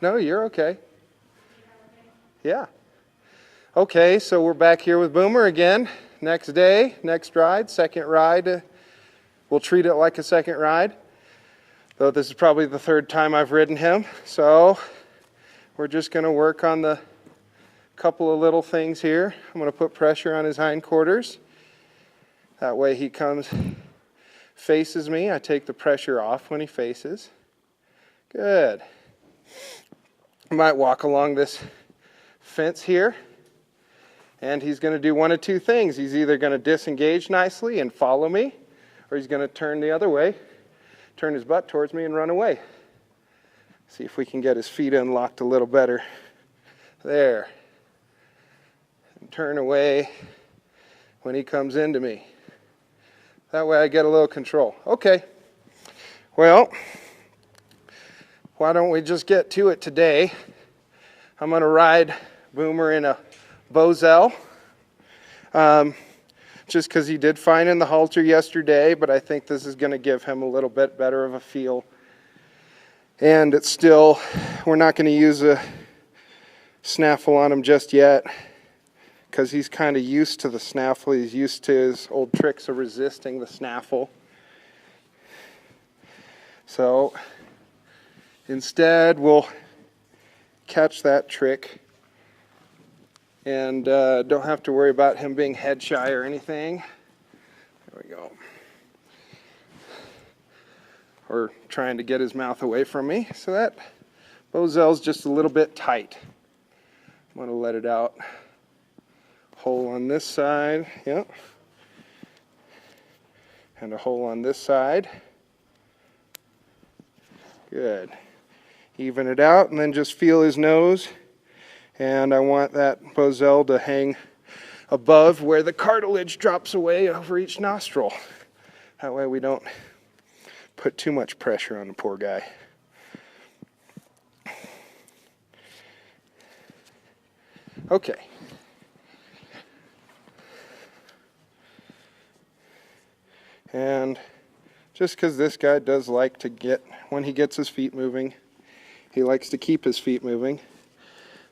No, you're okay. Yeah. Okay, so we're back here with Boomer again. Next day, next ride, second ride. We'll treat it like a second ride. Though this is probably the third time I've ridden him. So we're just going to work on the couple of little things here. I'm going to put pressure on his hindquarters. That way he comes, faces me. I take the pressure off when he faces. Good. I might walk along this fence here. And he's going to do one of two things. He's either going to disengage nicely and follow me, or he's going to turn the other way, turn his butt towards me and run away. See if we can get his feet unlocked a little better. There. And turn away when he comes into me. That way I get a little control. Okay. Well, why don't we just get to it today? I'm going to ride Boomer in a Bosel, just because he did fine in the halter yesterday, but I think this is going to give him a little bit better of a feel. And it's still, we're not going to use a snaffle on him just yet, because he's kind of used to the snaffle. He's used to his old tricks of resisting the snaffle. So instead, we'll catch that trick. And don't have to worry about him being head shy or anything. There we go. Or trying to get his mouth away from me. So that Bosel's just a little bit tight. I'm going to let it out. Hole on this side. Yep. And a hole on this side. Good. Even it out and then just feel his nose. And I want that Bosel to hang above where the cartilage drops away over each nostril. That way we don't put too much pressure on the poor guy. Okay. And just because this guy does like to get, when he gets his feet moving, he likes to keep his feet moving.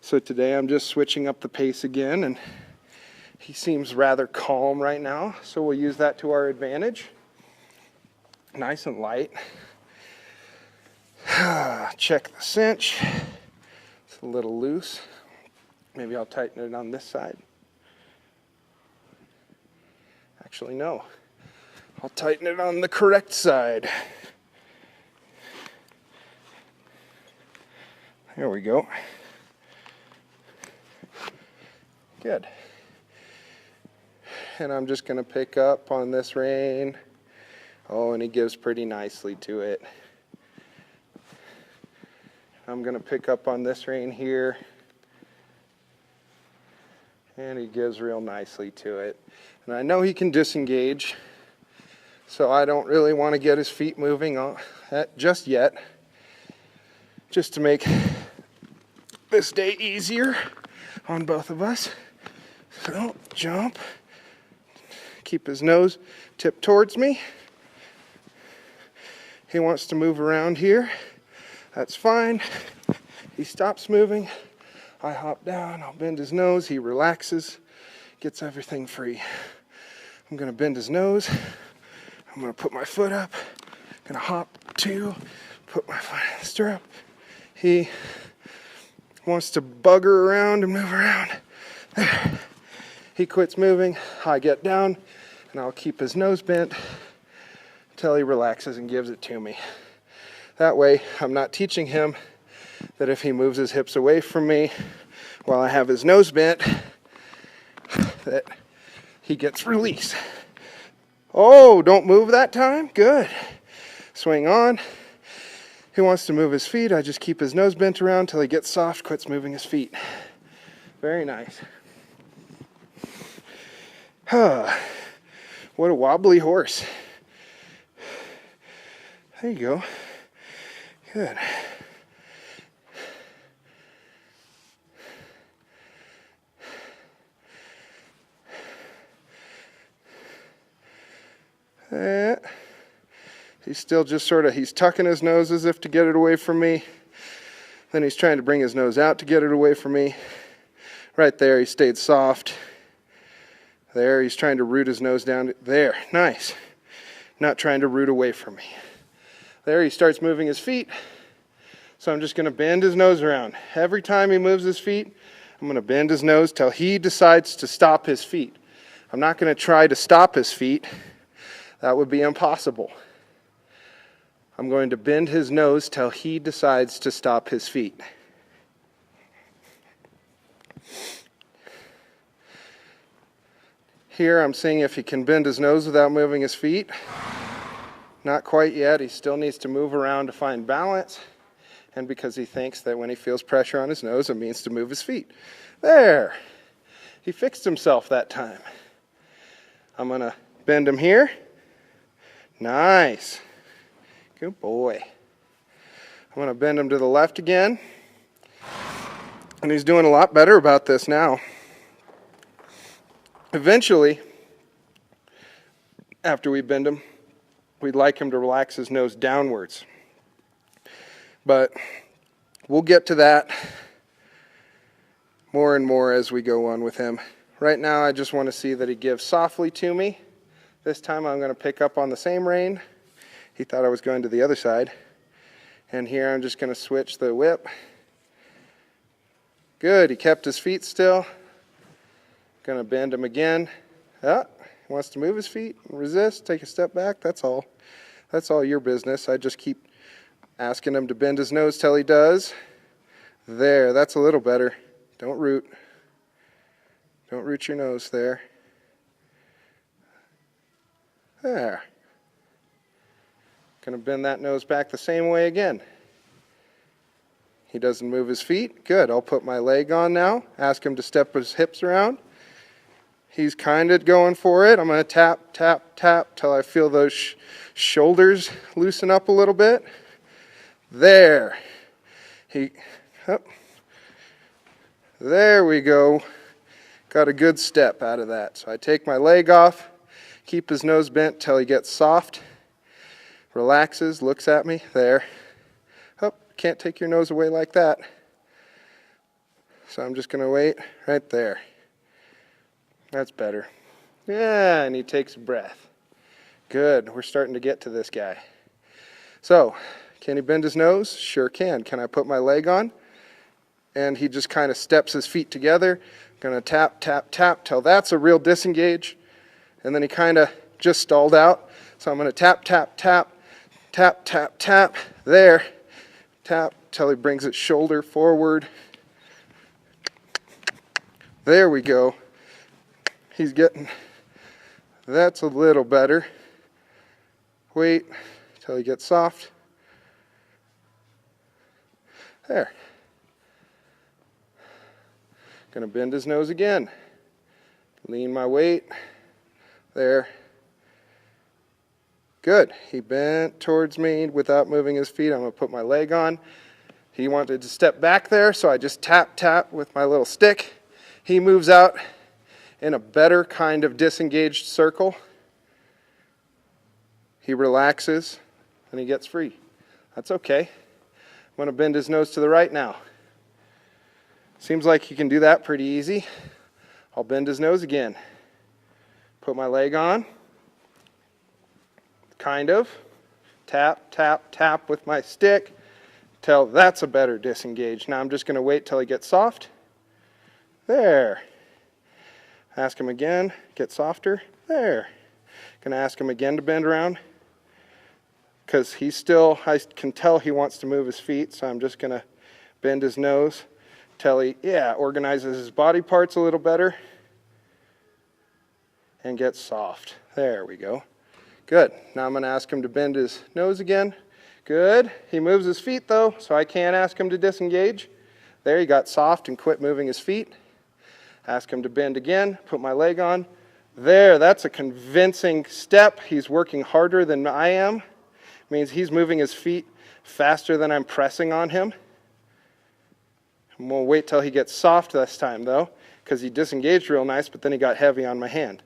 So today I'm just switching up the pace again, and he seems rather calm right now, so we'll use that to our advantage. Nice and light. Check the cinch. It's a little loose. Maybe I'll tighten it on this side. Actually, no. I'll tighten it on the correct side. There we go. Good. And I'm just going to pick up on this rein. Oh, and he gives pretty nicely to it. I'm going to pick up on this rein here. And he gives real nicely to it. And I know he can disengage, so I don't really want to get his feet moving just yet. Just to make this day easier on both of us. So, jump. Keep his nose tipped towards me. He wants to move around here. That's fine. He stops moving. I hop down. I'll bend his nose. He relaxes. Gets everything free. I'm going to bend his nose. I'm going to put my foot up. I'm going to hop two. Put my foot in the stirrup. He wants to bugger around and move around. There. He quits moving, I get down, and I'll keep his nose bent until he relaxes and gives it to me. That way, I'm not teaching him that if he moves his hips away from me while I have his nose bent, that he gets release. Oh, don't move that time? Good. Swing on. He wants to move his feet. I just keep his nose bent around until he gets soft, quits moving his feet. Very nice. What a wobbly horse. There you go. Good. He's still just sort of, he's tucking his nose as if to get it away from me. Then he's trying to bring his nose out to get it away from me. Right there, he stayed soft. There, he's trying to root his nose down. There, nice. Not trying to root away from me. There, he starts moving his feet. So I'm just going to bend his nose around. Every time he moves his feet, I'm going to bend his nose till he decides to stop his feet. I'm not going to try to stop his feet. That would be impossible. I'm going to bend his nose till he decides to stop his feet. Here I'm seeing if he can bend his nose without moving his feet. Not quite yet. He still needs to move around to find balance. And because he thinks that when he feels pressure on his nose, it means to move his feet. There. He fixed himself that time. I'm going to bend him here. Nice. Good boy. I'm going to bend him to the left again. And he's doing a lot better about this now. Eventually, after we bend him, we'd like him to relax his nose downwards. But we'll get to that more and more as we go on with him. Right now, I just want to see that he gives softly to me. This time I'm going to pick up on the same rein. He thought I was going to the other side. And here I'm just going to switch the whip. Good, he kept his feet still. Going to bend him again. Ah, he wants to move his feet, resist, take a step back. That's all. That's all your business. I just keep asking him to bend his nose till he does. There, that's a little better. Don't root. Don't root your nose there. There. Going to bend that nose back the same way again. He doesn't move his feet. Good. I'll put my leg on now. Ask him to step his hips around. He's kind of going for it. I'm going to tap, tap, tap till I feel those shoulders loosen up a little bit. There. There we go. Got a good step out of that. So I take my leg off, keep his nose bent till he gets soft, relaxes, looks at me. There. Oh, can't take your nose away like that. So I'm just going to wait right there. That's better. Yeah, and he takes a breath. Good. We're starting to get to this guy. So, can he bend his nose? Sure can. Can I put my leg on? And he just kind of steps his feet together. Going to tap, tap, tap till that's a real disengage. And then he kind of just stalled out. So I'm going to tap, tap, tap, tap, tap, tap. There. Tap till he brings his shoulder forward. There we go. He's getting, that's a little better. Wait till he gets soft. There. Gonna bend his nose again. Lean my weight. There. Good. He bent towards me without moving his feet. I'm gonna put my leg on. He wanted to step back there, so I just tap, tap with my little stick. He moves out in a better kind of disengaged circle. He relaxes and he gets free. That's okay. I'm going to bend his nose to the right now. Seems like he can do that pretty easy. I'll bend his nose again. Put my leg on. Kind of. Tap, tap, tap with my stick till that's a better disengage. Now I'm just going to wait till he gets soft. There. Ask him again, get softer. There. Gonna ask him again to bend around. Because he's still, I can tell he wants to move his feet, so I'm just gonna bend his nose till he, organizes his body parts a little better. And gets soft. There we go. Good. Now I'm gonna ask him to bend his nose again. Good. He moves his feet though, so I can't ask him to disengage. There, he got soft and quit moving his feet. Ask him to bend again, put my leg on. There, that's a convincing step. He's working harder than I am. Means he's moving his feet faster than I'm pressing on him. I'm going to wait till he gets soft this time though, because he disengaged real nice, but then he got heavy on my hand.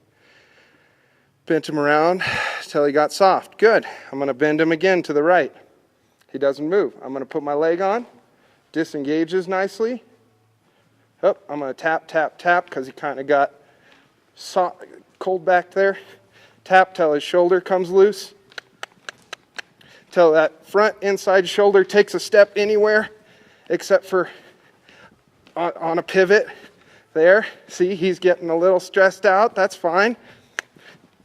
Bent him around till he got soft. Good. I'm going to bend him again to the right. He doesn't move. I'm going to put my leg on. disengages nicely. Oh, I'm going to tap, tap, tap because he kind of got cold back there. Tap till his shoulder comes loose. Till that front inside shoulder takes a step anywhere except for on a pivot there. See, he's getting a little stressed out. That's fine.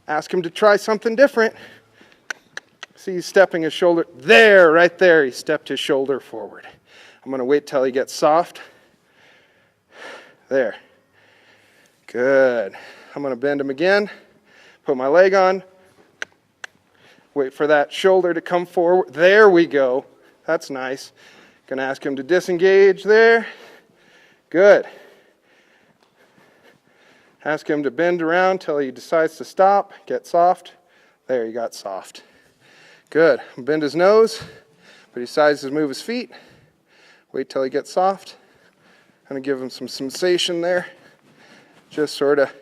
Ask him to try something different. See, he's stepping his shoulder. There, right there, he stepped his shoulder forward. I'm going to wait till he gets soft. There. Good. I'm going to bend him again. Put my leg on. Wait for that shoulder to come forward. There we go. That's nice. Going to ask him to disengage there. Good. Ask him to bend around till he decides to stop. Get soft. There, he got soft. Good. Bend his nose, but he decides to move his feet. Wait till he gets soft. I'm going to give him some sensation there. Just sort of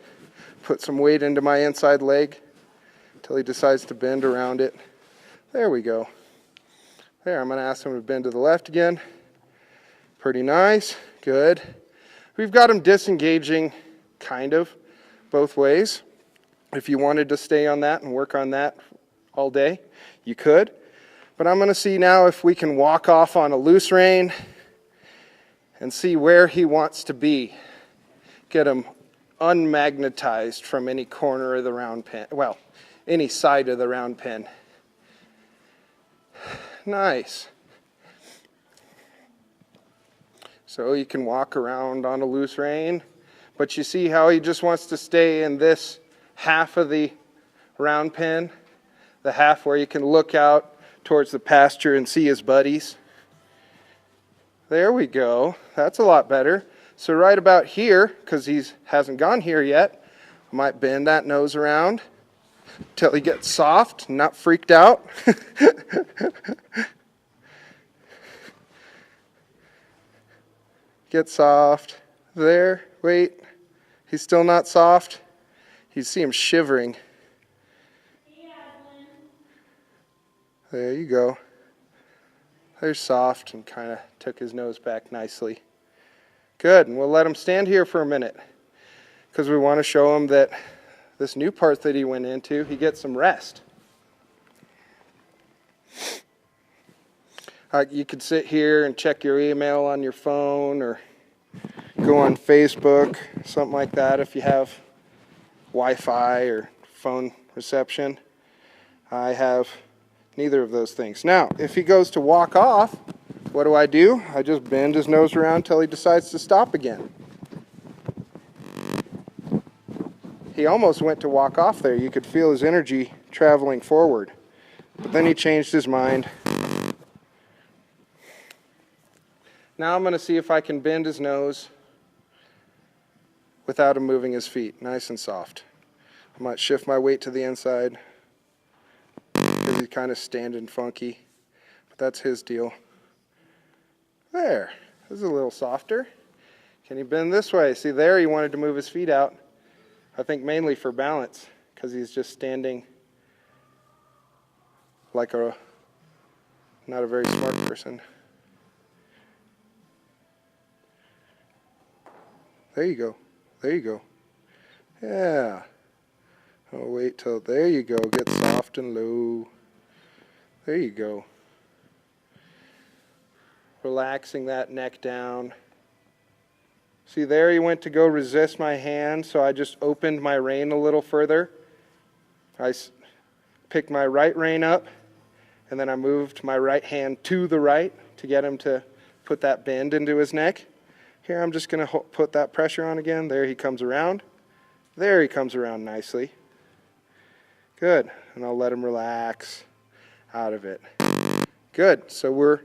put some weight into my inside leg till he decides to bend around it. There we go. There, I'm going to ask him to bend to the left again. Pretty nice. Good. We've got him disengaging kind of both ways. If you wanted to stay on that and work on that all day, you could. But I'm going to see now if we can walk off on a loose rein and see where he wants to be. Get him unmagnetized from any corner of the round pen. Well, any side of the round pen. Nice. So you can walk around on a loose rein, but you see how he just wants to stay in this half of the round pen, the half where you can look out towards the pasture and see his buddies. There we go. That's a lot better. So right about here, because he hasn't gone here yet, I might bend that nose around till he gets soft, not freaked out. Get soft. There. Wait. He's still not soft. You see him shivering. There you go. There's soft and kind of took his nose back nicely. Good. And we'll let him stand here for a minute because we want to show him that this new part that he went into, he gets some rest. You could sit here and check your email on your phone or go on Facebook, something like that if you have Wi-Fi or phone reception. I have neither of those things. Now, if he goes to walk off, what do? I just bend his nose around till he decides to stop again. He almost went to walk off there. You could feel his energy traveling forward. But then he changed his mind. Now I'm going to see if I can bend his nose without him moving his feet, nice and soft. I might shift my weight to the inside because he's kind of standing funky, but that's his deal. There, this is a little softer. Can he bend this way? See there, he wanted to move his feet out. I think mainly for balance because he's just standing like not a very smart person. There you go. There you go. Yeah. Oh, wait till, there you go. Get soft and low. There you go. Relaxing that neck down. See there, he went to go resist my hand, so I just opened my rein a little further. I picked my right rein up, and then I moved my right hand to the right to get him to put that bend into his neck. Here, I'm just going to put that pressure on again. There he comes around. There he comes around nicely. Good. And I'll let him relax out of it. Good. So we're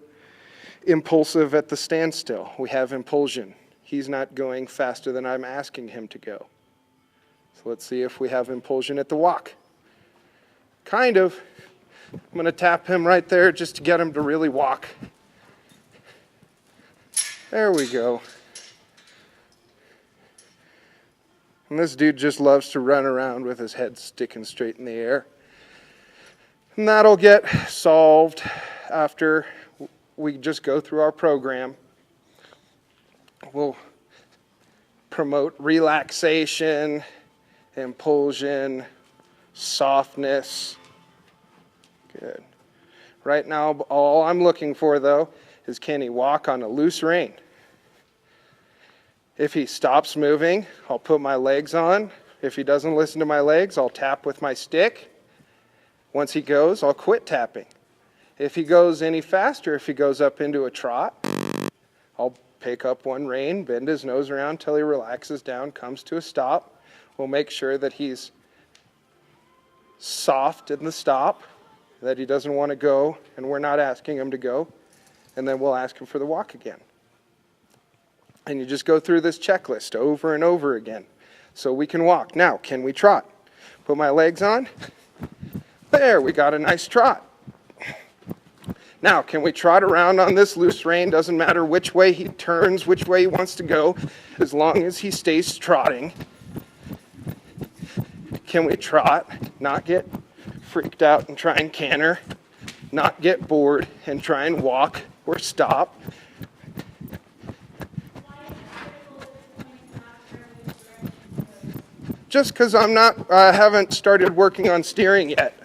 impulsive at the standstill. We have impulsion. He's not going faster than I'm asking him to go. So let's see if we have impulsion at the walk. Kind of. I'm going to tap him right there just to get him to really walk. There we go. And this dude just loves to run around with his head sticking straight in the air. And that'll get solved after we just go through our program. will promote relaxation, impulsion, softness. Good. Right now, all I'm looking for, though, is can he walk on a loose rein? If he stops moving, I'll put my legs on. If he doesn't listen to my legs, I'll tap with my stick. Once he goes, I'll quit tapping. If he goes any faster, if he goes up into a trot, I'll pick up one rein, bend his nose around until he relaxes down, comes to a stop. We'll make sure that he's soft in the stop, that he doesn't want to go, and we're not asking him to go. And then we'll ask him for the walk again. And you just go through this checklist over and over again so we can walk. Now, can we trot? Put my legs on. There, we got a nice trot. Now, can we trot around on this loose rein? Doesn't matter which way he turns, which way he wants to go, as long as he stays trotting. Can we trot, not get freaked out and try and canter, not get bored and try and walk or stop? Just because I haven't started working on steering yet.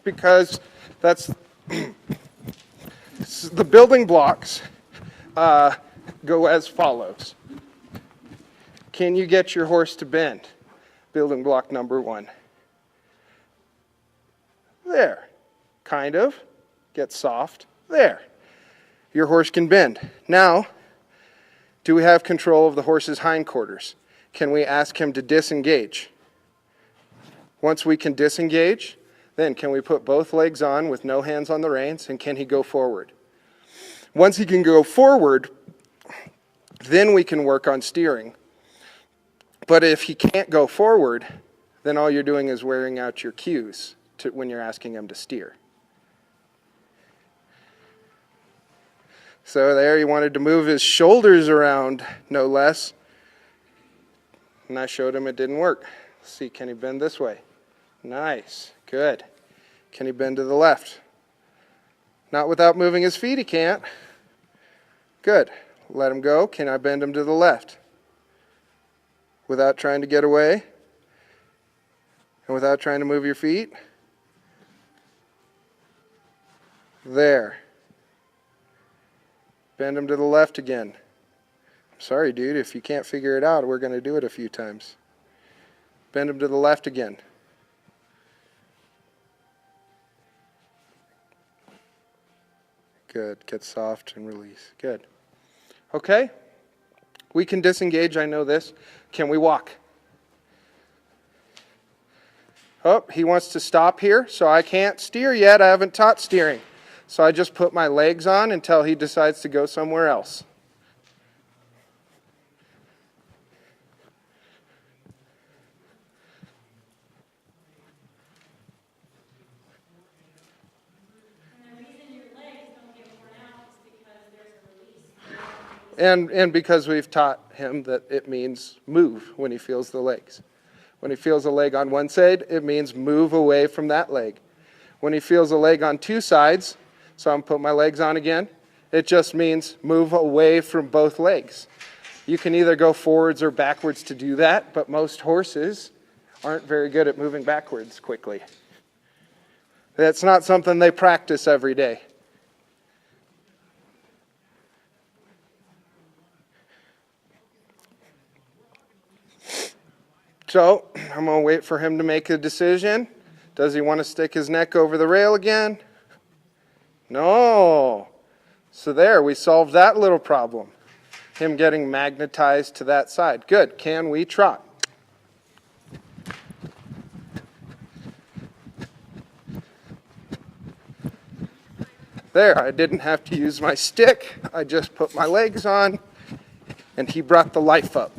Because that's the building blocks go as follows. Can you get your horse to bend? Building block number 1. There. Kind of. Get soft. There. Your horse can bend. Now, do we have control of the horse's hindquarters? Can we ask him to disengage? Once we can disengage, then can we put both legs on with no hands on the reins, and can he go forward? Once he can go forward, then we can work on steering. But if he can't go forward, then all you're doing is wearing out your cues when you're asking him to steer. So there, he wanted to move his shoulders around, no less. And I showed him it didn't work. Let's see, can he bend this way? Nice, good. Can he bend to the left? Not without moving his feet, he can't. Good. Let him go. Can I bend him to the left? Without trying to get away? And without trying to move your feet? There. Bend him to the left again. I'm sorry, dude, if you can't figure it out, we're going to do it a few times. Bend him to the left again. Good. Get soft and release. Good. Okay. We can disengage. I know this. Can we walk? Oh, he wants to stop here, so I can't steer yet. I haven't taught steering. So I just put my legs on until he decides to go somewhere else. And because we've taught him that it means move when he feels the legs. When he feels a leg on one side, it means move away from that leg. When he feels a leg on two sides, so I'm putting my legs on again, it just means move away from both legs. You can either go forwards or backwards to do that, but most horses aren't very good at moving backwards quickly. That's not something they practice every day. So I'm going to wait for him to make a decision. Does he want to stick his neck over the rail again? No. So there, we solved that little problem. Him getting magnetized to that side. Good. Can we trot? There, I didn't have to use my stick. I just put my legs on, and he brought the life up.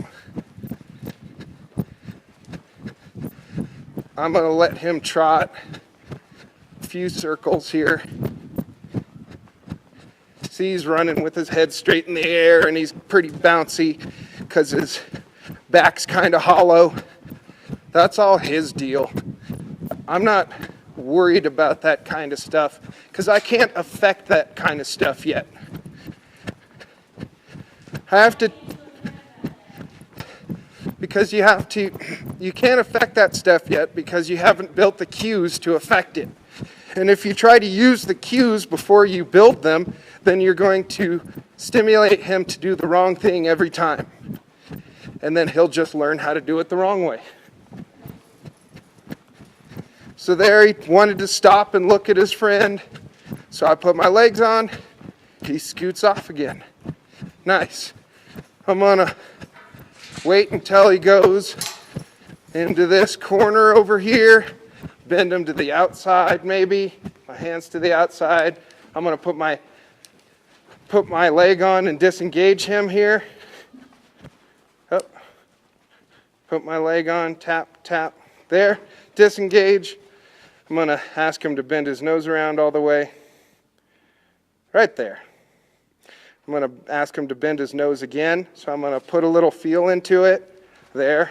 I'm going to let him trot a few circles here. See, he's running with his head straight in the air, and he's pretty bouncy because his back's kind of hollow. That's all his deal. I'm not worried about that kind of stuff because I can't affect that kind of stuff yet. I have to, because you can't affect that stuff yet because you haven't built the cues to affect it. And if you try to use the cues before you build them, then you're going to stimulate him to do the wrong thing every time. And then he'll just learn how to do it the wrong way. So there he wanted to stop and look at his friend. So I put my legs on. He scoots off again. Nice. I'm gonna wait until he goes into this corner over here. Bend him to the outside maybe. My hands to the outside. I'm gonna put my leg on and disengage him here. Up. Put my leg on, tap, tap. There, disengage. I'm gonna ask him to bend his nose around all the way. Right there. I'm going to ask him to bend his nose again, so I'm going to put a little feel into it. There.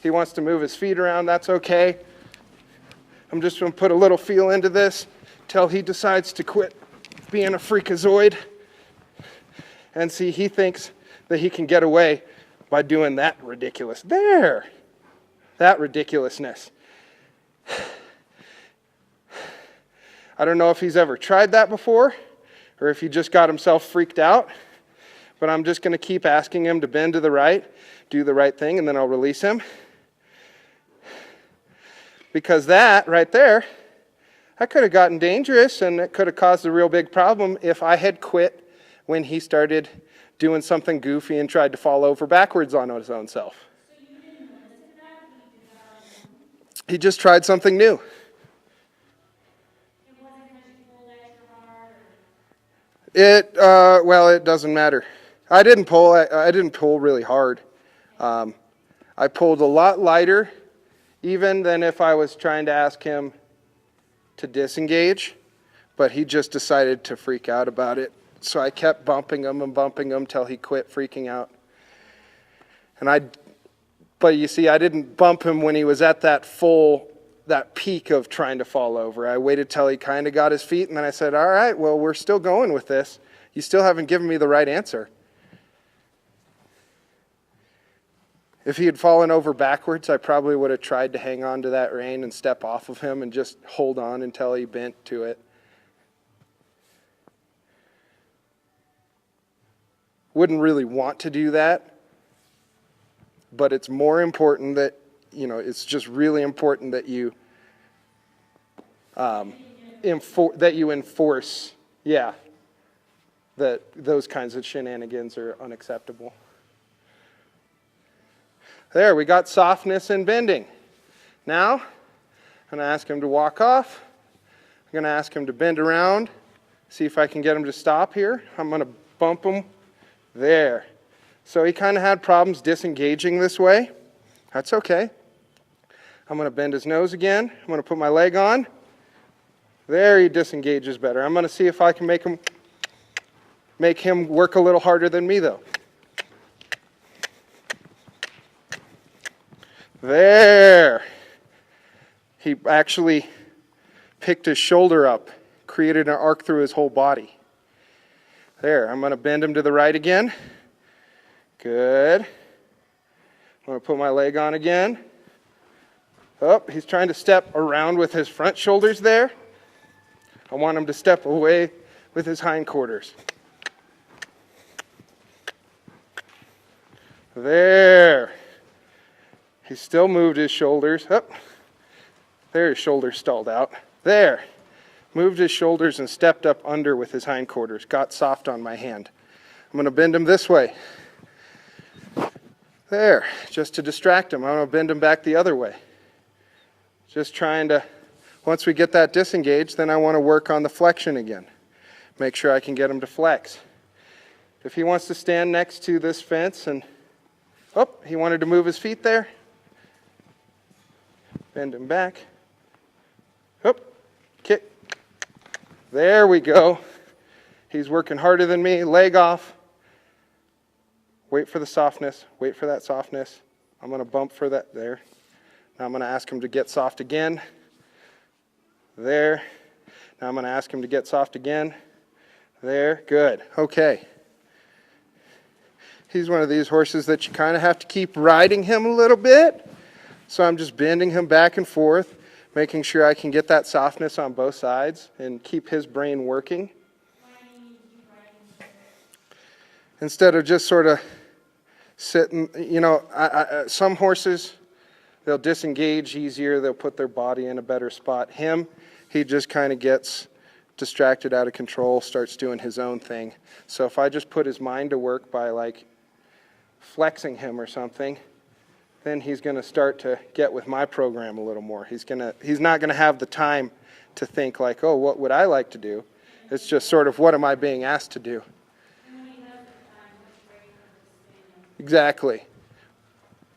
He wants to move his feet around, that's okay. I'm just going to put a little feel into this till he decides to quit being a freakazoid. And see, he thinks that he can get away by doing that ridiculous. There! That ridiculousness. I don't know if he's ever tried that before, or if he just got himself freaked out. But I'm just going to keep asking him to bend to the right, do the right thing, and then I'll release him. Because that right there, that could have gotten dangerous, and it could have caused a real big problem if I had quit when he started doing something goofy and tried to fall over backwards on his own self. So you didn't listen to that? He did that? He just tried something new. Well, it doesn't matter. I didn't pull really hard. I pulled a lot lighter, even than if I was trying to ask him to disengage, but he just decided to freak out about it. So I kept bumping him till he quit freaking out. But you see, I didn't bump him when he was at that peak of trying to fall over. I waited till he kind of got his feet, and then I said, all right, well, we're still going with this. You still haven't given me the right answer. If he had fallen over backwards, I probably would have tried to hang on to that rein and step off of him and just hold on until he bent to it. Wouldn't really want to do that, but it's more important that, it's just really important that you enforce, that those kinds of shenanigans are unacceptable. There, we got softness and bending. Now, I'm going to ask him to walk off. I'm going to ask him to bend around, see if I can get him to stop here. I'm going to bump him there. So he kind of had problems disengaging this way. That's okay. I'm going to bend his nose again. I'm going to put my leg on. There, he disengages better. I'm going to see if I can make him work a little harder than me, though. There. He actually picked his shoulder up, created an arc through his whole body. There, I'm going to bend him to the right again. Good. I'm going to put my leg on again. Oh, he's trying to step around with his front shoulders there. I want him to step away with his hindquarters. There. He still moved his shoulders. Oh, there, his shoulders stalled out. There. Moved his shoulders and stepped up under with his hindquarters. Got soft on my hand. I'm going to bend him this way. There, just to distract him. I'm going to bend him back the other way. Just trying to, once we get that disengaged, then I want to work on the flexion again. Make sure I can get him to flex. If he wants to stand next to this fence and, he wanted to move his feet there. Bend him back. Kick. There we go. He's working harder than me. Leg off. Wait for the softness. Wait for that softness. I'm going to bump for that there. Now I'm going to ask him to get soft again. There. Now I'm going to ask him to get soft again. There. Good. Okay. He's one of these horses that you kind of have to keep riding him a little bit. So I'm just bending him back and forth, making sure I can get that softness on both sides and keep his brain working. Instead of just sort of sitting, you know, some horses, they'll disengage easier. They'll put their body in a better spot. Him, he just kind of gets distracted, out of control, starts doing his own thing. So if I just put his mind to work by like flexing him or something, then he's going to start to get with my program a little more. He's not going to have the time to think like, oh, what would I like to do? It's just sort of, what am I being asked to do? Exactly.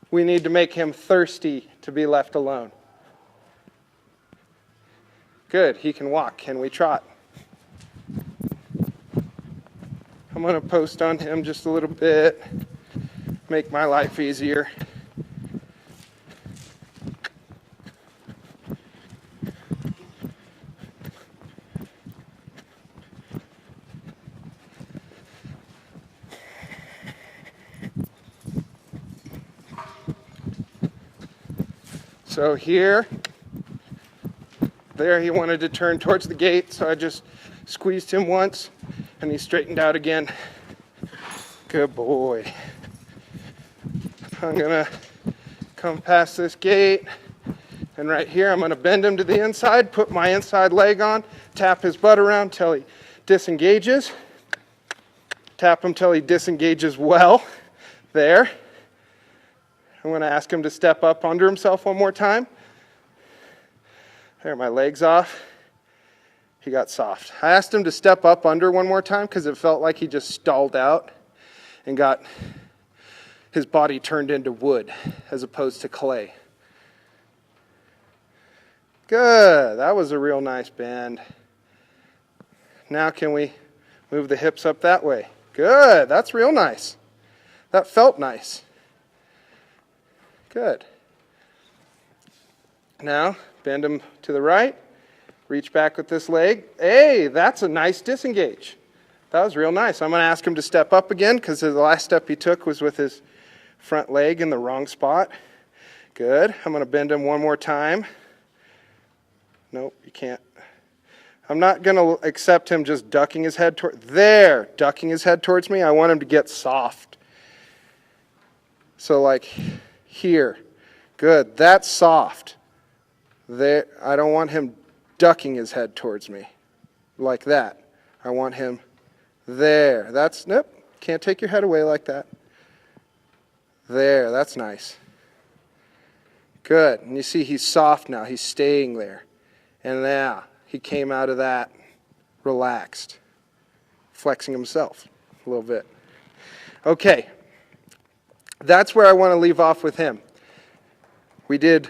We need to make him thirsty to be left alone. Good, he can walk. Can we trot? I'm going to post on him just a little bit, make my life easier. So here, there he wanted to turn towards the gate, so I just squeezed him once, and he straightened out again. Good boy. I'm gonna come past this gate, and right here I'm gonna bend him to the inside, put my inside leg on, tap his butt around till he disengages. Tap him till he disengages well. There. I'm going to ask him to step up under himself one more time. There, my leg's off. He got soft. I asked him to step up under one more time because it felt like he just stalled out and got his body turned into wood as opposed to clay. Good. That was a real nice bend. Now can we move the hips up that way? Good. That's real nice. That felt nice. Good. Now, bend him to the right. Reach back with this leg. Hey, that's a nice disengage. That was real nice. I'm going to ask him to step up again because the last step he took was with his front leg in the wrong spot. Good. I'm going to bend him one more time. Nope, you can't. I'm not going to accept him just ducking his head toward. There, ducking his head towards me. I want him to get soft. So like here. Good. That's soft. There. I don't want him ducking his head towards me like that. I want him there. That's, nope. Can't take your head away like that. There. That's nice. Good. And you see he's soft now. He's staying there. And now he came out of that relaxed, flexing himself a little bit. Okay. That's where I want to leave off with him. We did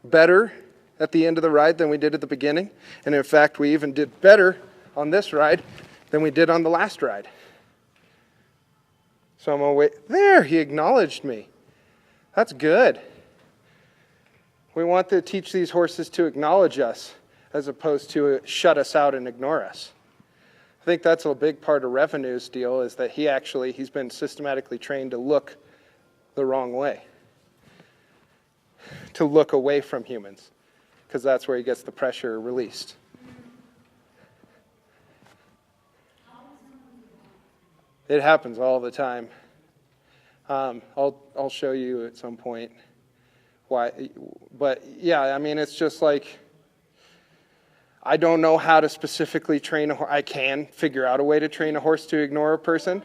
better at the end of the ride than we did at the beginning. And in fact, we even did better on this ride than we did on the last ride. So I'm going to wait. There, he acknowledged me. That's good. We want to teach these horses to acknowledge us as opposed to shut us out and ignore us. I think that's a big part of Revenue's deal, is that he's been systematically trained to look the wrong way, to look away from humans, because that's where he gets the pressure released. It happens all the time. I'll show you at some point why, but yeah, I mean, it's just like, I don't know how to specifically train a horse. I can figure out a way to train a horse to ignore a person.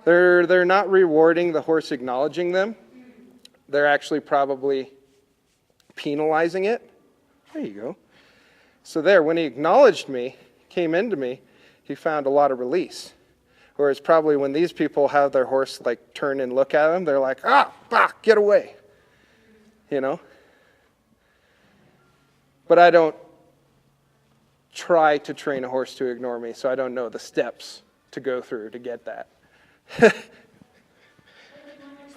They're not rewarding the horse acknowledging them. They're actually probably penalizing it. There you go. So there, when he acknowledged me, came into me, he found a lot of release. Whereas probably when these people have their horse like turn and look at them, they're like, get away. You know? But I don't try to train a horse to ignore me, so I don't know the steps to go through to get that.